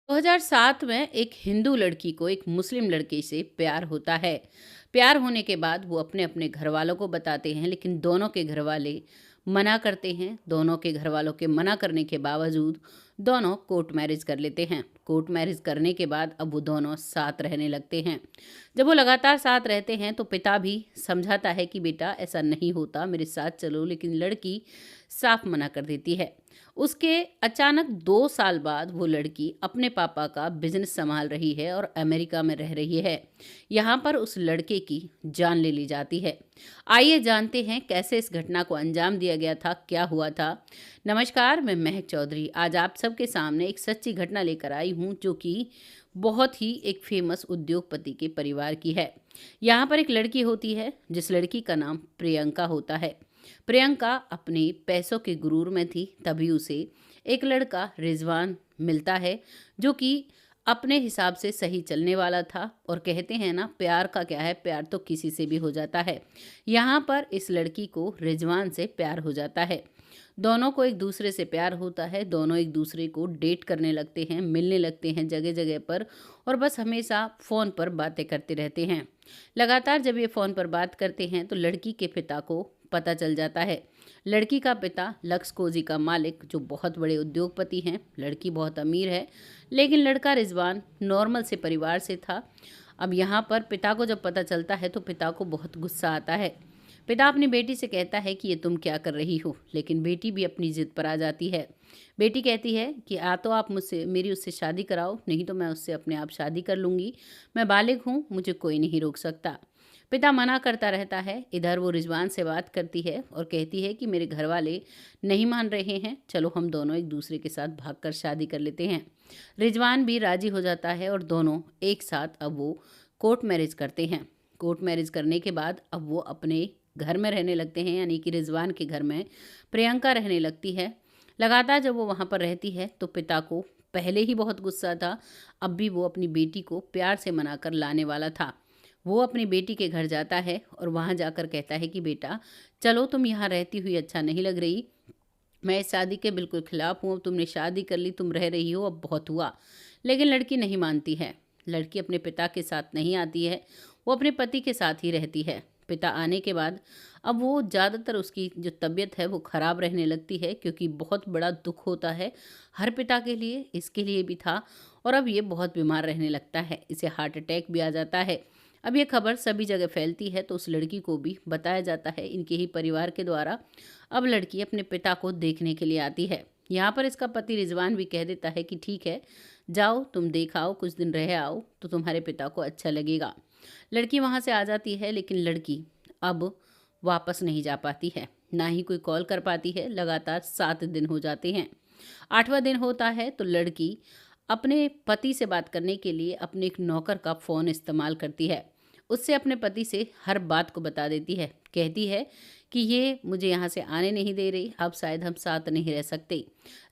2007 में एक हिंदू लड़की को एक मुस्लिम लड़के से प्यार होता है। प्यार होने के बाद वो अपने अपने घर वालों को बताते हैं, लेकिन दोनों के घर वाले मना करते हैं। दोनों के घर वालों के मना करने के बावजूद दोनों कोर्ट मैरिज कर लेते हैं। कोर्ट मैरिज करने के बाद अब वो दोनों साथ रहने लगते हैं। जब वो लगातार साथ रहते हैं तो पिता भी समझाता है कि बेटा ऐसा नहीं होता, मेरे साथ चलो, लेकिन लड़की साफ मना कर देती है। उसके अचानक 2 साल बाद वो लड़की अपने पापा का बिजनेस संभाल रही है और अमेरिका में रह रही है। यहाँ पर उस लड़के की जान ले ली जाती है। आइए जानते हैं कैसे इस घटना को अंजाम दिया गया था, क्या हुआ था। नमस्कार, मैं महक चौधरी आज आप सबके सामने एक सच्ची घटना लेकर आई हूँ, जो कि बहुत ही एक फेमस उद्योगपति के परिवार की है। यहाँ पर एक लड़की होती है, जिस लड़की का नाम प्रियंका होता है। प्रियंका अपने पैसों के गुरूर में थी, तभी उसे एक लड़का रिजवान मिलता है, जो कि अपने हिसाब से सही चलने वाला था। और कहते हैं ना, प्यार का क्या है, प्यार तो किसी से भी हो जाता है। यहाँ पर इस लड़की को रिजवान से प्यार हो जाता है। दोनों को एक दूसरे से प्यार होता है। दोनों एक दूसरे को डेट करने लगते हैं, मिलने लगते हैं जगह जगह पर, और बस हमेशा फ़ोन पर बातें करते रहते हैं। लगातार जब ये फ़ोन पर बात करते हैं तो लड़की के पिता को पता चल जाता है। लड़की का पिता लक्स कोजी का मालिक, जो बहुत बड़े उद्योगपति हैं। लड़की बहुत अमीर है, लेकिन लड़का रिजवान नॉर्मल से परिवार से था। अब यहाँ पर पिता को जब पता चलता है तो पिता को बहुत गुस्सा आता है। पिता अपनी बेटी से कहता है कि ये तुम क्या कर रही हो, लेकिन बेटी भी अपनी जिद पर आ जाती है। बेटी कहती है कि तो आप मुझसे मेरी उससे शादी कराओ, नहीं तो मैं उससे अपने आप शादी कर लूँगी। मैं बालिग हूँ, मुझे कोई नहीं रोक सकता। पिता मना करता रहता है। इधर वो रिजवान से बात करती है और कहती है कि मेरे घर वाले नहीं मान रहे हैं, चलो हम दोनों एक दूसरे के साथ भागकर शादी कर लेते हैं। रिजवान भी राजी हो जाता है और दोनों एक साथ अब वो कोर्ट मैरिज करते हैं। कोर्ट मैरिज करने के बाद अब वो अपने घर में रहने लगते हैं, यानी कि रिजवान के घर में प्रियंका रहने लगती है। लगातार जब वो वहाँ पर रहती है तो पिता को पहले ही बहुत गुस्सा था, अब भी वो अपनी बेटी को प्यार से मनाकर लाने वाला था। वो अपनी बेटी के घर जाता है और वहाँ जाकर कहता है कि बेटा चलो, तुम यहाँ रहती हुई अच्छा नहीं लग रही, मैं इस शादी के बिल्कुल खिलाफ हूँ। अब तुमने शादी कर ली, तुम रह रही हो, अब बहुत हुआ। लेकिन लड़की नहीं मानती है। लड़की अपने पिता के साथ नहीं आती है, वो अपने पति के साथ ही रहती है। पिता आने के बाद अब वो ज़्यादातर उसकी जो तबीयत है वो ख़राब रहने लगती है, क्योंकि बहुत बड़ा दुख होता है हर पिता के लिए, इसके लिए भी था। और अब ये बहुत बीमार रहने लगता है, इसे हार्ट अटैक भी आ जाता है। अब ये खबर सभी जगह फैलती है तो उस लड़की को भी बताया जाता है इनके ही परिवार के द्वारा। अब लड़की अपने पिता को देखने के लिए आती है। यहाँ पर इसका पति रिजवान भी कह देता है कि ठीक है, जाओ तुम देख आओ, कुछ दिन रह आओ तो तुम्हारे पिता को अच्छा लगेगा। लड़की वहाँ से आ जाती है, लेकिन लड़की अब वापस नहीं जा पाती है, ना ही कोई कॉल कर पाती है। लगातार 7 दिन हो जाते हैं। 8वां दिन होता है तो लड़की अपने पति से बात करने के लिए अपने एक नौकर का फ़ोन इस्तेमाल करती है। उससे अपने पति से हर बात को बता देती है। कहती है कि ये मुझे यहाँ से आने नहीं दे रही, अब शायद हम साथ नहीं रह सकते।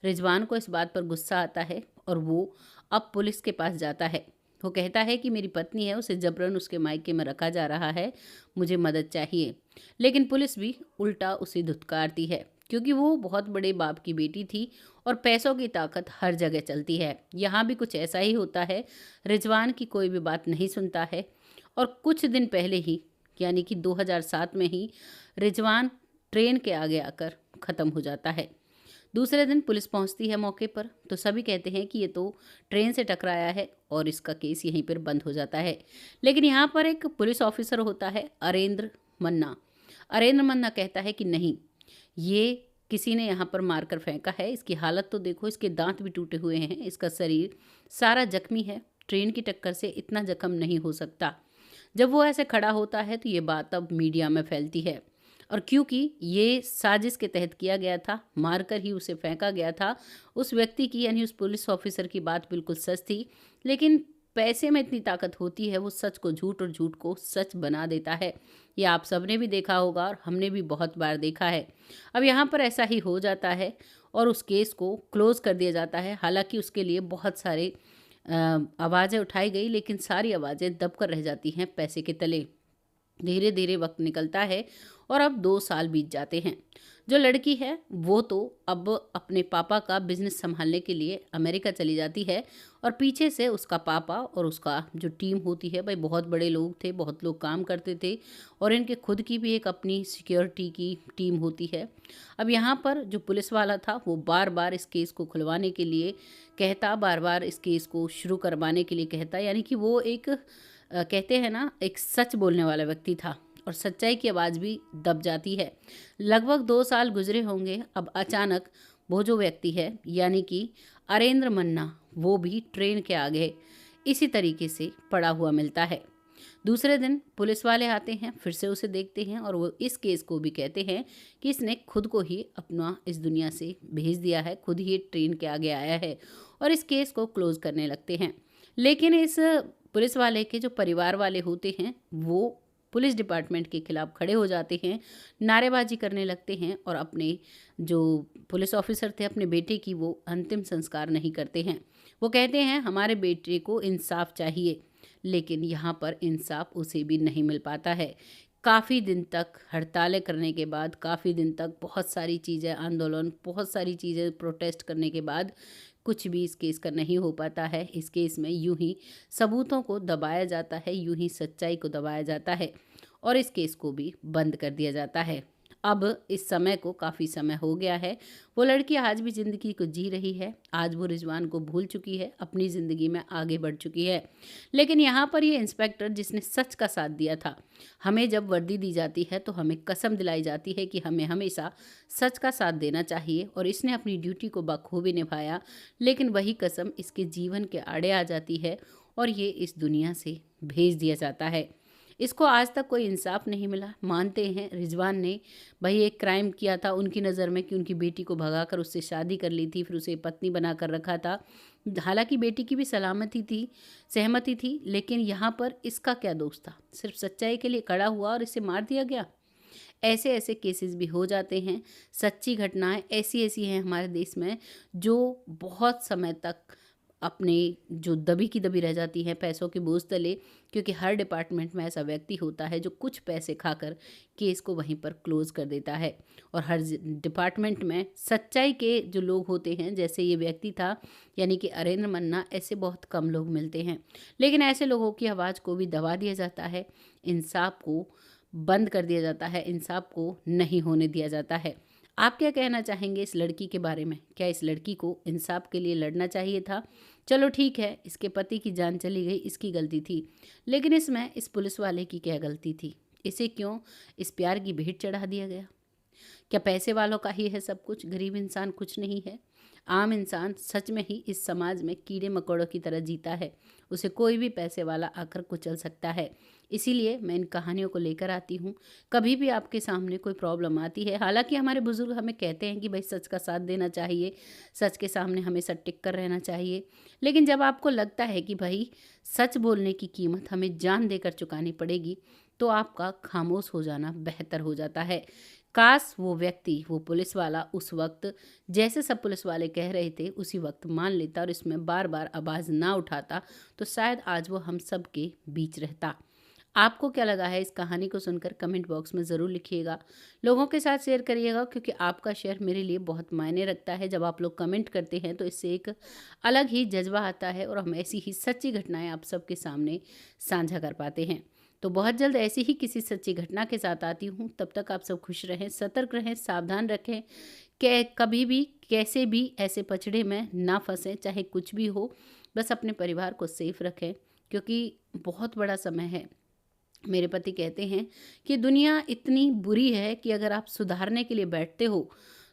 रिजवान को इस बात पर गुस्सा आता है और वो अब पुलिस के पास जाता है। वो कहता है कि मेरी पत्नी है, उसे जबरन उसके मायके में रखा जा रहा है, मुझे मदद चाहिए। लेकिन पुलिस भी उल्टा उसे धुतकारती है, क्योंकि वो बहुत बड़े बाप की बेटी थी और पैसों की ताकत हर जगह चलती है। यहाँ भी कुछ ऐसा ही होता है। रिजवान की कोई भी बात नहीं सुनता है और कुछ दिन पहले ही, यानी कि 2007 में ही, रिजवान ट्रेन के आगे आकर ख़त्म हो जाता है। दूसरे दिन पुलिस पहुंचती है मौके पर तो सभी कहते हैं कि ये तो ट्रेन से टकराया है और इसका केस यहीं पर बंद हो जाता है। लेकिन यहाँ पर एक पुलिस ऑफिसर होता है, अरेंद्र मन्ना। अरेंद्र मन्ना कहता है कि नहीं, ये किसी ने यहाँ पर मारकर फेंका है। इसकी हालत तो देखो, इसके दांत भी टूटे हुए हैं, इसका शरीर सारा जख्मी है, ट्रेन की टक्कर से इतना जख्म नहीं हो सकता। जब वो ऐसे खड़ा होता है तो ये बात अब मीडिया में फैलती है। और क्योंकि ये साजिश के तहत किया गया था, मारकर ही उसे फेंका गया था, उस व्यक्ति की यानी उस पुलिस ऑफिसर की बात बिल्कुल सच थी। लेकिन पैसे में इतनी ताकत होती है, वो सच को झूठ और झूठ को सच बना देता है। ये आप सबने भी देखा होगा और हमने भी बहुत बार देखा है। अब यहाँ पर ऐसा ही हो जाता है और उस केस को क्लोज कर दिया जाता है। हालांकि उसके लिए बहुत सारे आवाज़ें उठाई गई, लेकिन सारी आवाज़ें दबकर रह जाती हैं पैसे के तले। धीरे धीरे वक्त निकलता है और अब 2 साल बीत जाते हैं। जो लड़की है वो तो अब अपने पापा का बिजनेस संभालने के लिए अमेरिका चली जाती है, और पीछे से उसका पापा और उसका जो टीम होती है, भाई बहुत बड़े लोग थे, बहुत लोग काम करते थे, और इनके खुद की भी एक अपनी सिक्योरिटी की टीम होती है। अब यहाँ पर जो पुलिस वाला था वो बार बार इस केस को खुलवाने के लिए कहता, बार बार इस केस को शुरू करवाने के लिए कहता, यानी कि वो एक कहते हैं ना, एक सच बोलने वाला व्यक्ति था, और सच्चाई की आवाज़ भी दब जाती है। लगभग 2 साल गुजरे होंगे। अब अचानक वो जो व्यक्ति है, यानी कि अरेंद्र मन्ना, वो भी ट्रेन के आगे इसी तरीके से पड़ा हुआ मिलता है। दूसरे दिन पुलिस वाले आते हैं, फिर से उसे देखते हैं, और वो इस केस को भी कहते हैं कि इसने खुद को ही अपना इस दुनिया से भेज दिया है, खुद ही ट्रेन के आगे आया है, और इस केस को क्लोज करने लगते हैं। लेकिन इस पुलिस वाले के जो परिवार वाले होते हैं वो पुलिस डिपार्टमेंट के खिलाफ खड़े हो जाते हैं, नारेबाजी करने लगते हैं, और अपने जो पुलिस ऑफिसर थे अपने बेटे की वो अंतिम संस्कार नहीं करते हैं। वो कहते हैं हमारे बेटे को इंसाफ चाहिए, लेकिन यहाँ पर इंसाफ उसे भी नहीं मिल पाता है। काफ़ी दिन तक हड़तालें करने के बाद, काफ़ी दिन तक बहुत सारी चीज़ें, आंदोलन, बहुत सारी चीज़ें प्रोटेस्ट करने के बाद कुछ भी इस केस का नहीं हो पाता है। इस केस में यूं ही सबूतों को दबाया जाता है, यूं ही सच्चाई को दबाया जाता है, और इस केस को भी बंद कर दिया जाता है। अब इस समय को काफ़ी समय हो गया है। वो लड़की आज भी ज़िंदगी को जी रही है। आज वो रिजवान को भूल चुकी है, अपनी ज़िंदगी में आगे बढ़ चुकी है। लेकिन यहाँ पर ये इंस्पेक्टर जिसने सच का साथ दिया था, हमें जब वर्दी दी जाती है तो हमें कसम दिलाई जाती है कि हमें हमेशा सच का साथ देना चाहिए, और इसने अपनी ड्यूटी को बखूबी निभाया। लेकिन वही कसम इसके जीवन के आड़े आ जाती है, और ये इस दुनिया से भेज दिया जाता है। इसको आज तक कोई इंसाफ नहीं मिला। मानते हैं रिजवान ने भाई एक क्राइम किया था उनकी नज़र में, कि उनकी बेटी को भगाकर उससे शादी कर ली थी, फिर उसे पत्नी बना कर रखा था। हालांकि बेटी की भी सहमति थी, लेकिन यहाँ पर इसका क्या दोष था? सिर्फ सच्चाई के लिए खड़ा हुआ और इसे मार दिया गया। ऐसे ऐसे केसेस भी हो जाते हैं। सच्ची घटनाएं ऐसी ऐसी हैं हमारे देश में, जो बहुत समय तक अपने जो दबी की दबी रह जाती हैं पैसों के बोझ तले, क्योंकि हर डिपार्टमेंट में ऐसा व्यक्ति होता है जो कुछ पैसे खाकर केस को वहीं पर क्लोज कर देता है। और हर डिपार्टमेंट में सच्चाई के जो लोग होते हैं, जैसे ये व्यक्ति था यानी कि अरेंद्र मन्ना, ऐसे बहुत कम लोग मिलते हैं। लेकिन ऐसे लोगों की आवाज़ को भी दबा दिया जाता है, इंसाफ को बंद कर दिया जाता है, इंसाफ को नहीं होने दिया जाता है। आप क्या कहना चाहेंगे इस लड़की के बारे में? क्या इस लड़की को इंसाफ के लिए लड़ना चाहिए था? चलो ठीक है, इसके पति की जान चली गई, इसकी गलती थी, लेकिन इसमें इस पुलिस वाले की क्या गलती थी? इसे क्यों इस प्यार की भेंट चढ़ा दिया गया? क्या पैसे वालों का ही है सब कुछ? गरीब इंसान कुछ नहीं है। आम इंसान सच में ही इस समाज में कीड़े मकोड़ों की तरह जीता है। उसे कोई भी पैसे वाला आकर कुचल सकता है। इसीलिए मैं इन कहानियों को लेकर आती हूँ। कभी भी आपके सामने कोई प्रॉब्लम आती है, हालांकि हमारे बुजुर्ग हमें कहते हैं कि भाई सच का साथ देना चाहिए, सच के सामने हमेशा टिक कर रहना चाहिए, लेकिन जब आपको लगता है कि भाई सच बोलने की कीमत हमें जान देकर चुकानी पड़ेगी, तो आपका खामोश हो जाना बेहतर हो जाता है। काश वो व्यक्ति, वो पुलिस वाला उस वक्त जैसे सब पुलिस वाले कह रहे थे उसी वक्त मान लेता और इसमें बार बार आवाज़ ना उठाता, तो शायद आज वो हम सब के बीच रहता। आपको क्या लगा है इस कहानी को सुनकर? कमेंट बॉक्स में ज़रूर लिखिएगा, लोगों के साथ शेयर करिएगा, क्योंकि आपका शेयर मेरे लिए बहुत मायने रखता है। जब आप लोग कमेंट करते हैं तो इससे एक अलग ही जज्बा आता है, और हम ऐसी ही सच्ची घटनाएं आप सबके सामने साझा कर पाते हैं। तो बहुत जल्द ऐसी ही किसी सच्ची घटना के साथ आती हूँ। तब तक आप सब खुश रहें, सतर्क रहें, सावधान रखें, कि कभी भी कैसे भी ऐसे पचड़े में ना फंसें, चाहे कुछ भी हो। बस अपने परिवार को सेफ रखें, क्योंकि बहुत बड़ा समय है। मेरे पति कहते हैं कि दुनिया इतनी बुरी है कि अगर आप सुधारने के लिए बैठते हो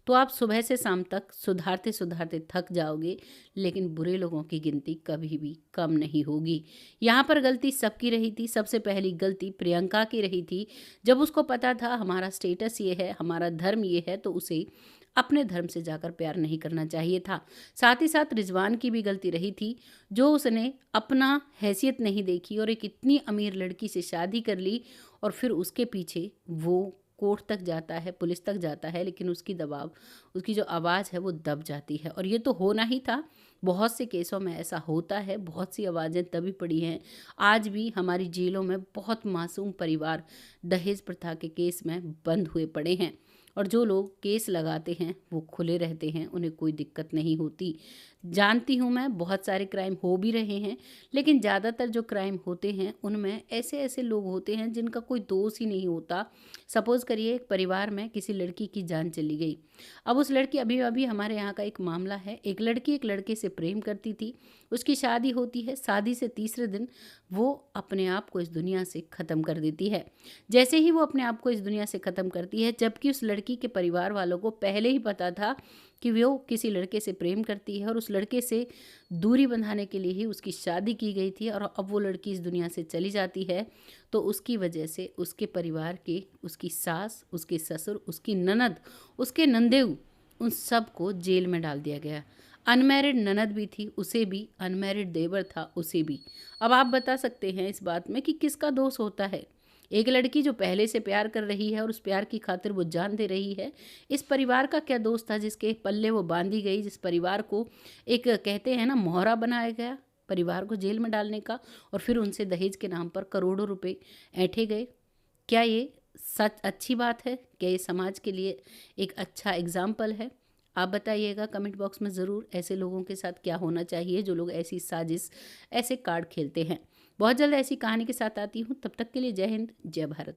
तो आप सुबह से शाम तक सुधारते सुधारते थक जाओगे, लेकिन बुरे लोगों की गिनती कभी भी कम नहीं होगी। यहाँ पर गलती सबकी रही थी। सबसे पहली गलती प्रियंका की रही थी। जब उसको पता था हमारा स्टेटस ये है, हमारा धर्म ये है, तो उसे अपने धर्म से जाकर प्यार नहीं करना चाहिए था। साथ ही साथ रिजवान की भी गलती रही थी, जो उसने अपना हैसियत नहीं देखी और एक इतनी अमीर लड़की से शादी कर ली, और फिर उसके पीछे वो कोर्ट तक जाता है, पुलिस तक जाता है, लेकिन उसकी आवाज़ है वो दब जाती है। और ये तो होना ही था, बहुत से केसों में ऐसा होता है, बहुत सी आवाज़ें दबी पड़ी हैं। आज भी हमारी जेलों में बहुत मासूम परिवार दहेज प्रथा के केस में बंद हुए पड़े हैं, और जो लोग केस लगाते हैं वो खुले रहते हैं, उन्हें कोई दिक्कत नहीं होती। जानती हूँ मैं, बहुत सारे क्राइम हो भी रहे हैं, लेकिन ज़्यादातर जो क्राइम होते हैं उनमें ऐसे ऐसे लोग होते हैं जिनका कोई दोष ही नहीं होता। सपोज़ करिए एक परिवार में किसी लड़की की जान चली गई। अब उस लड़की, अभी अभी हमारे यहाँ का एक मामला है, एक लड़की एक लड़के से प्रेम करती थी, उसकी शादी होती है, शादी से तीसरे दिन वो अपने आप को इस दुनिया से ख़त्म कर देती है। जैसे ही वो अपने आप को इस दुनिया से ख़त्म करती है, जबकि उस लड़की के परिवार वालों को पहले ही पता था कि वो किसी लड़के से प्रेम करती है और उस लड़के से दूरी बंधाने के लिए ही उसकी शादी की गई थी, और अब वो लड़की इस दुनिया से चली जाती है, तो उसकी वजह से उसके परिवार के, उसकी सास, उसके ससुर, उसकी ननद, उसके नंदेऊ, उन सब को जेल में डाल दिया गया। अनमैरिड ननद भी थी, उसे भी, अनमैरिड देवर था, उसे भी। अब आप बता सकते हैं इस बात में कि किसका दोष होता है? एक लड़की जो पहले से प्यार कर रही है और उस प्यार की खातिर वो जान दे रही है, इस परिवार का क्या दोष था जिसके पल्ले वो बांधी गई, जिस परिवार को एक, कहते हैं ना, मोहरा बनाया गया परिवार को जेल में डालने का, और फिर उनसे दहेज के नाम पर करोड़ों रुपए ऐंठे गए। क्या ये सच अच्छी बात है? क्या ये समाज के लिए एक अच्छा एग्जाम्पल है? आप बताइएगा कमेंट बॉक्स में ज़रूर, ऐसे लोगों के साथ क्या होना चाहिए जो लोग ऐसी साजिश, ऐसे कार्ड खेलते हैं। बहुत जल्द ऐसी कहानी के साथ आती हूँ, तब तक के लिए जय हिंद, जय भारत।